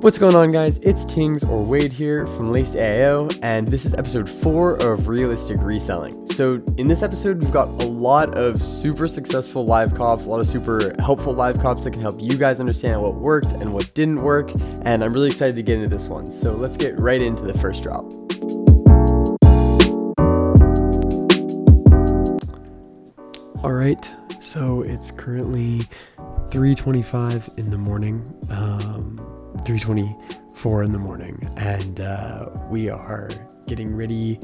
What's going on, guys? It's Tings or Wade here from Laced AIO, and this is episode 4 of Realistic Reselling. So in this episode, we've got a lot of super successful live cops, a lot of super helpful live cops that can help you guys understand what worked and what didn't work, and I'm really excited to get into this one. So let's get right into the first drop. All right, so it's currently 3:25 in the morning, 3:24 in the morning, and we are getting ready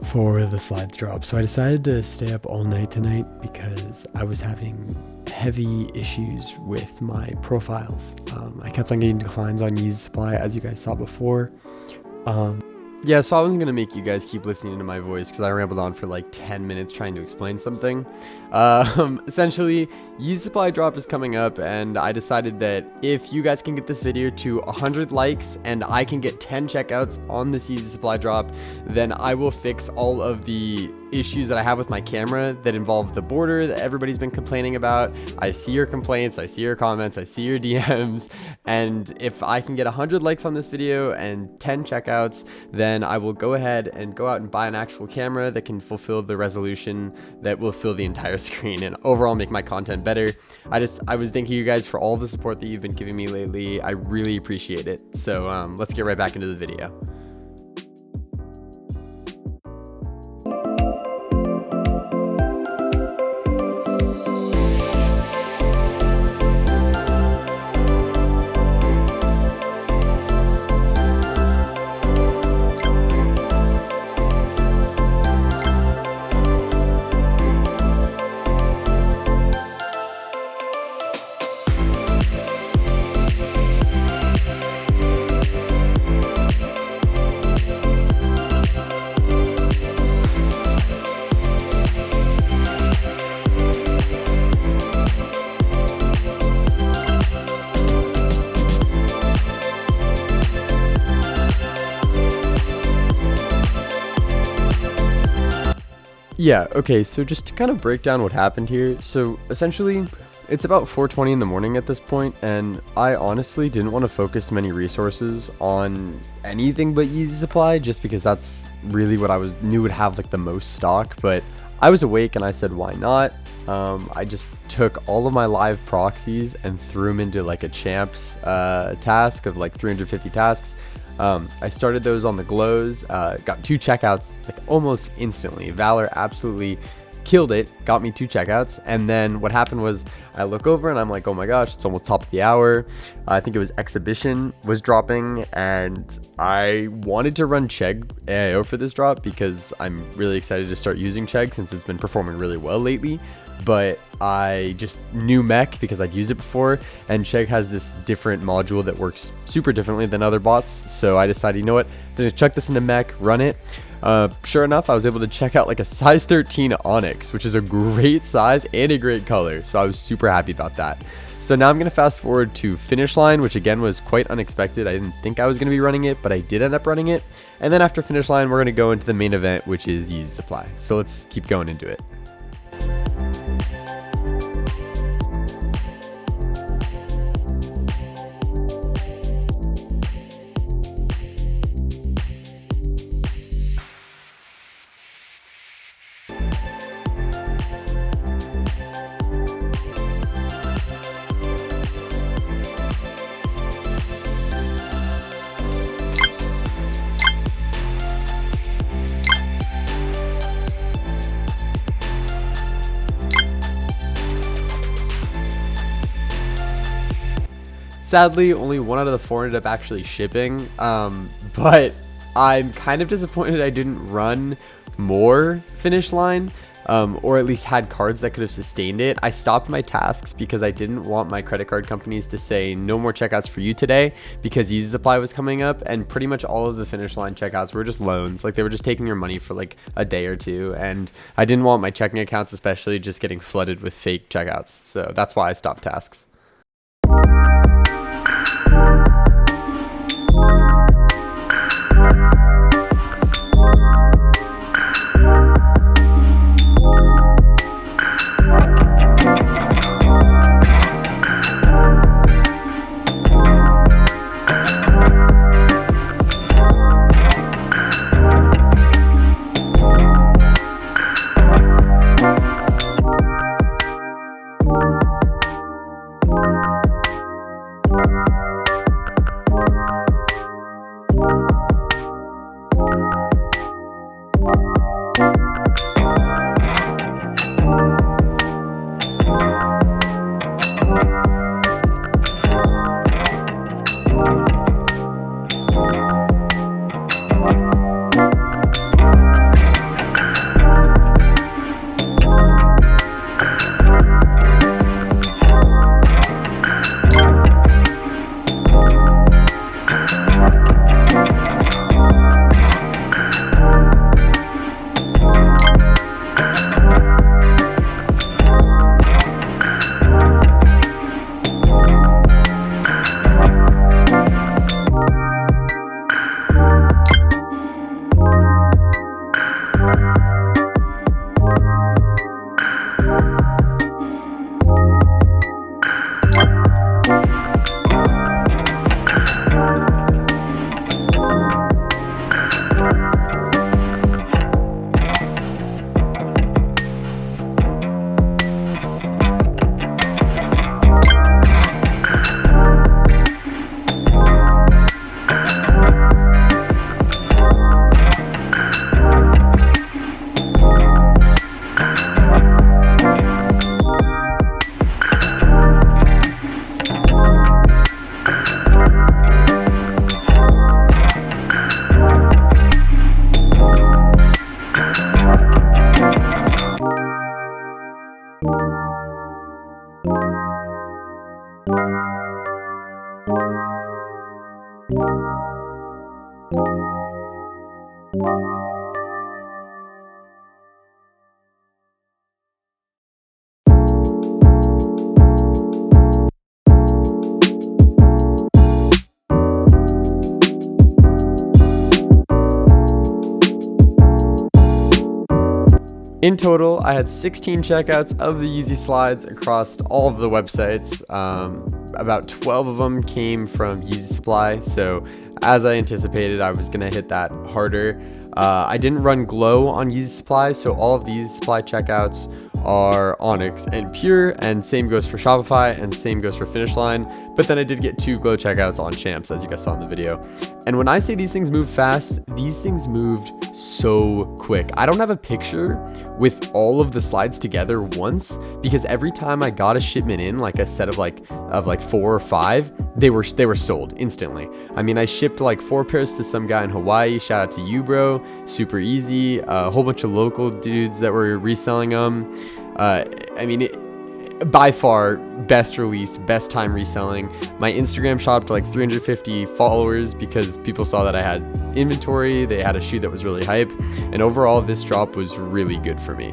for the slides drop. So I decided to stay up all night tonight because I was having heavy issues with my profiles. I kept on getting declines on Yeezy Supply, as you guys saw before. Yeah, so I wasn't going to make you guys keep listening to my voice because I rambled on for like 10 minutes trying to explain something. Essentially, Yeezy Supply drop is coming up, and I decided that if you guys can get this video to 100 likes and I can get 10 checkouts on this Yeezy Supply drop, then I will fix all of the issues that I have with my camera that involve the border that everybody's been complaining about. I see your complaints, I see your comments, I see your DMs, and if I can get 100 likes on this video and 10 checkouts, then I will go ahead and go out and buy an actual camera that can fulfill the resolution that will fill the entire screen and overall make my content better. I was thanking you guys for all the support that you've been giving me lately. I really appreciate it. So let's get right back into the video. Yeah, okay, so just to kind of break down what happened here. So essentially, it's about 4:20 in the morning at this point, and I honestly didn't want to focus many resources on anything but Yeezy Supply, just because that's really what I knew would have like the most stock. But I was awake and I said, why not? I just took all of my live proxies and threw them into like a champs task of like 350 tasks. I started those on the glows, got 2 checkouts like almost instantly. Valor absolutely killed it, got me 2 checkouts, and then what happened was I look over and I'm like, oh my gosh, it's almost top of the hour. I think it was Exhibition was dropping, and I wanted to run Chegg AIO for this drop because I'm really excited to start using Chegg since it's been performing really well lately. But I just knew Mech because I'd used it before, and Chegg has this different module that works super differently than other bots. So I decided, you know what, I'm gonna chuck this into Mech, run it. Sure enough, I was able to check out like a size 13 Onyx, which is a great size and a great color. So I was super happy about that. So now I'm going to fast forward to Finish Line, which again was quite unexpected. I didn't think I was going to be running it, but I did end up running it. And then after Finish Line, we're going to go into the main event, which is Yeezy Supply. So let's keep going into it. Sadly, only 1 out of the 4 ended up actually shipping, but I'm kind of disappointed I didn't run more Finish Line, or at least had cards that could have sustained it. I stopped my tasks because I didn't want my credit card companies to say no more checkouts for you today because Yeezy Supply was coming up, and pretty much all of the Finish Line checkouts were just loans. Like, they were just taking your money for like a day or two, and I didn't want my checking accounts especially just getting flooded with fake checkouts. So that's why I stopped tasks. In total, I had 16 checkouts of the Yeezy Slides across all of the websites. About 12 of them came from Yeezy Supply, so as I anticipated, I was gonna hit that harder. I didn't run Glow on Yeezy Supply, so all of these supply checkouts are Onyx and Pure, and same goes for Shopify, and same goes for Finish Line. But then I did get 2 Glow checkouts on Champs, as you guys saw in the video. And when I say these things move fast, these things moved so quick. I don't have a picture with all of the slides together once, because every time I got a shipment in, like a set of like 4 or 5, they were sold instantly. I mean, I shipped like 4 pairs to some guy in Hawaii. Shout out to you, bro. Super easy. A whole bunch of local dudes that were reselling them. I mean, by far best release, best time reselling. My Instagram shot up to like 350 followers because people saw that I had inventory. They had a shoe that was really hype, and overall this drop was really good for me.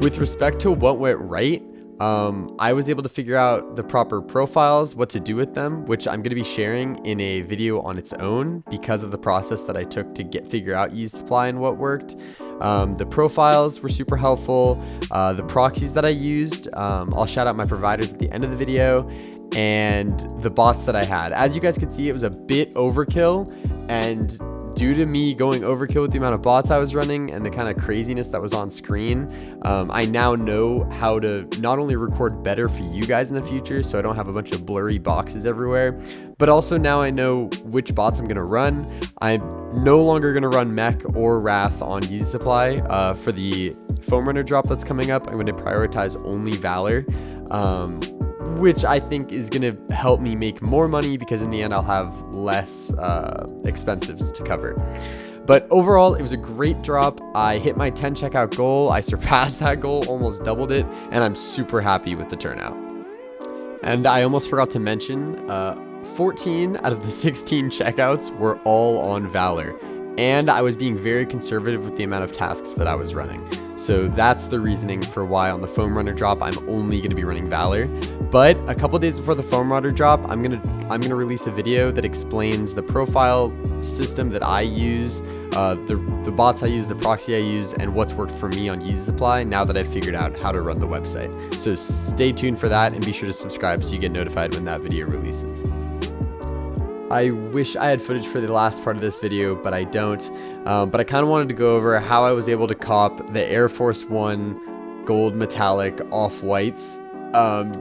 With respect to what went right, I was able to figure out the proper profiles, what to do with them, which I'm going to be sharing in a video on its own because of the process that I took to figure out Yeezy Supply and what worked. The profiles were super helpful. The proxies that I used, I'll shout out my providers at the end of the video, and the bots that I had. As you guys could see, it was a bit overkill, and due to me going overkill with the amount of bots I was running and the kind of craziness that was on screen, I now know how to not only record better for you guys in the future, so I don't have a bunch of blurry boxes everywhere, but also now I know which bots I'm going to run. I'm no longer going to run Mech or Wrath on Yeezy Supply. For the Foam Runner drop that's coming up, I'm going to prioritize only Valor, which I think is going to help me make more money because in the end I'll have less expenses to cover. But overall, it was a great drop. I hit my 10 checkout goal. I surpassed that goal, almost doubled it, and I'm super happy with the turnout. And I almost forgot to mention, 14 out of the 16 checkouts were all on Valor, and I was being very conservative with the amount of tasks that I was running. So that's the reasoning for why on the Foam Runner drop, I'm only going to be running Valor. But a couple days before the Foam Runner drop, I'm gonna release a video that explains the profile system that I use, the bots I use, the proxy I use, and what's worked for me on Yeezy Supply now that I've figured out how to run the website. So stay tuned for that, and be sure to subscribe so you get notified when that video releases. I wish I had footage for the last part of this video, but I don't. But I kind of wanted to go over how I was able to cop the Air Force One gold metallic off-whites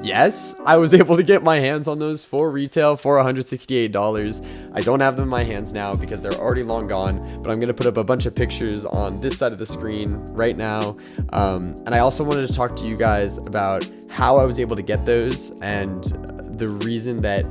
Yes, I was able to get my hands on those for retail for $168. I don't have them in my hands now because they're already long gone, but I'm going to put up a bunch of pictures on this side of the screen right now. And I also wanted to talk to you guys about how I was able to get those and the reason that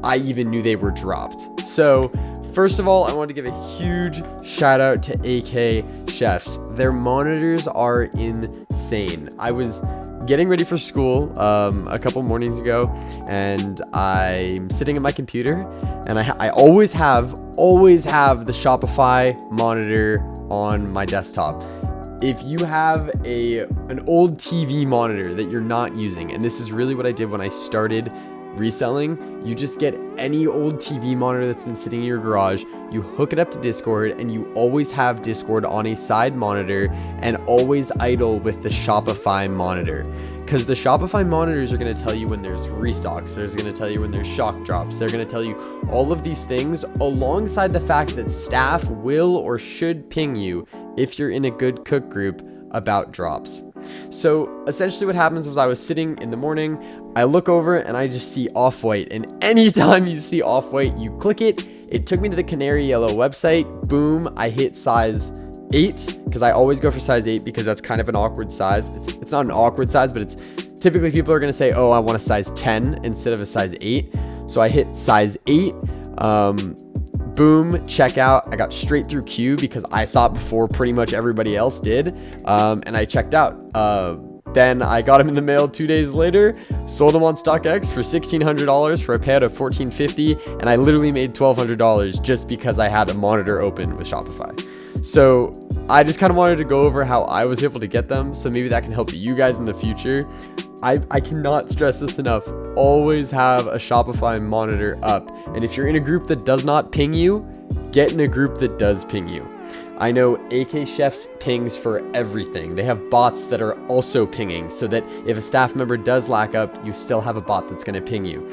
I even knew they were dropped. So first of all, I wanted to give a huge shout out to AK Chefs. Their monitors are insane. I was getting ready for school a couple mornings ago, and I'm sitting at my computer, and I always have the Shopify monitor on my desktop. If you have an old TV monitor that you're not using, and this is really what I did when I started reselling, you just get any old TV monitor that's been sitting in your garage, you hook it up to Discord, and you always have Discord on a side monitor and always idle with the Shopify monitor. Because the Shopify monitors are going to tell you when there's restocks, there's going to tell you when there's shock drops, they're going to tell you all of these things alongside the fact that staff will or should ping you if you're in a good cook group about drops. So essentially what happens was I was sitting in the morning, I look over and I just see off-white, and anytime you see off-white, you click it. It took me to the Canary Yellow website. Boom, I hit size 8 because I always go for size 8 because that's kind of an awkward size. It's not an awkward size, but it's typically people are going to say, oh, I want a size 10 instead of a size 8. So I hit size 8. Boom, checkout. I got straight through queue because I saw it before pretty much everybody else did. And I checked out. Then I got them in the mail 2 days later, sold them on StockX for $1,600 for a payout of $1,450, and I literally made $1,200 just because I had a monitor open with Shopify. So I just kind of wanted to go over how I was able to get them, so maybe that can help you guys in the future. I cannot stress this enough. Always have a Shopify monitor up, and if you're in a group that does not ping you, get in a group that does ping you. I know AK Chefs pings for everything. They have bots that are also pinging so that if a staff member does lack up, you still have a bot that's going to ping you.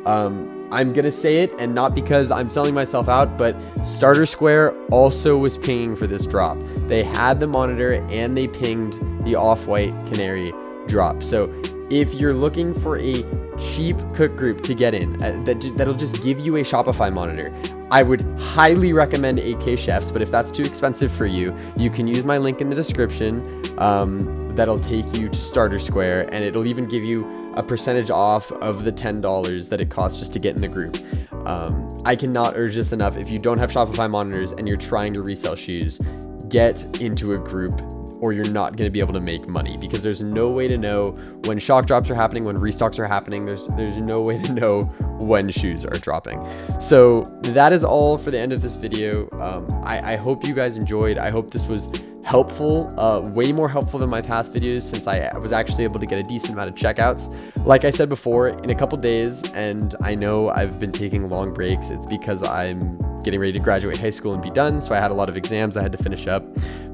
I'm going to say it, and not because I'm selling myself out, but Starter Square also was pinging for this drop. They had the monitor and they pinged the off-white Canary drop. So if you're looking for a cheap cook group to get in, that'll just give you a Shopify monitor, I would highly recommend AK Chefs, but if that's too expensive for you, you can use my link in the description. That'll take you to Starter Square, and it'll even give you a percentage off of the $10 that it costs just to get in the group. I cannot urge this enough. If you don't have Shopify monitors and you're trying to resell shoes, get into a group or you're not going to be able to make money, because there's no way to know when shock drops are happening, when restocks are happening. There's no way to know when shoes are dropping. So that is all for the end of this video. I hope you guys enjoyed. I hope this was helpful, way more helpful than my past videos, since I was actually able to get a decent amount of checkouts. Like I said before, in a couple days, and I know I've been taking long breaks, it's because I'm getting ready to graduate high school and be done, so I had a lot of exams I had to finish up.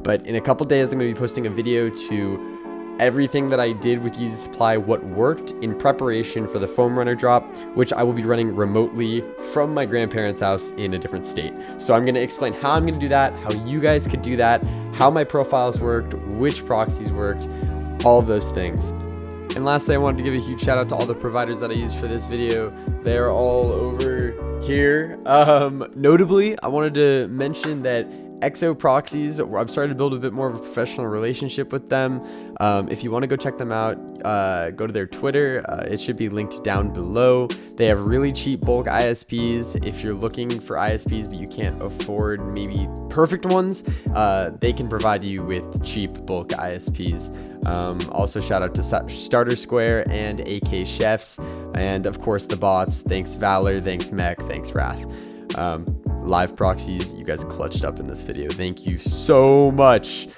But in a couple days, I'm going to be posting a video to everything that I did with Yeezy Supply, what worked in preparation for the foam runner drop, which I will be running remotely from my grandparents' house in a different state. So I'm going to explain how I'm going to do that, how you guys could do that, how my profiles worked, which proxies worked, all of those things. And lastly, I wanted to give a huge shout out to all the providers that I used for this video. They're all over here. Notably, I wanted to mention that XO Proxies, I'm starting to build a bit more of a professional relationship with them. If you want to go check them out, go to their Twitter. It should be linked down below. They have really cheap bulk ISPs. If you're looking for ISPs but you can't afford maybe perfect ones, they can provide you with cheap bulk ISPs. Also shout out to Starter Square and AK Chefs, and of course the bots. Thanks Valor, thanks Mech, thanks Wrath. Live proxies, you guys clutched up in this video. Thank you so much.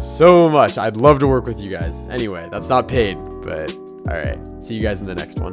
So much. I'd love to work with you guys. Anyway, that's not paid, but all right. See you guys in the next one.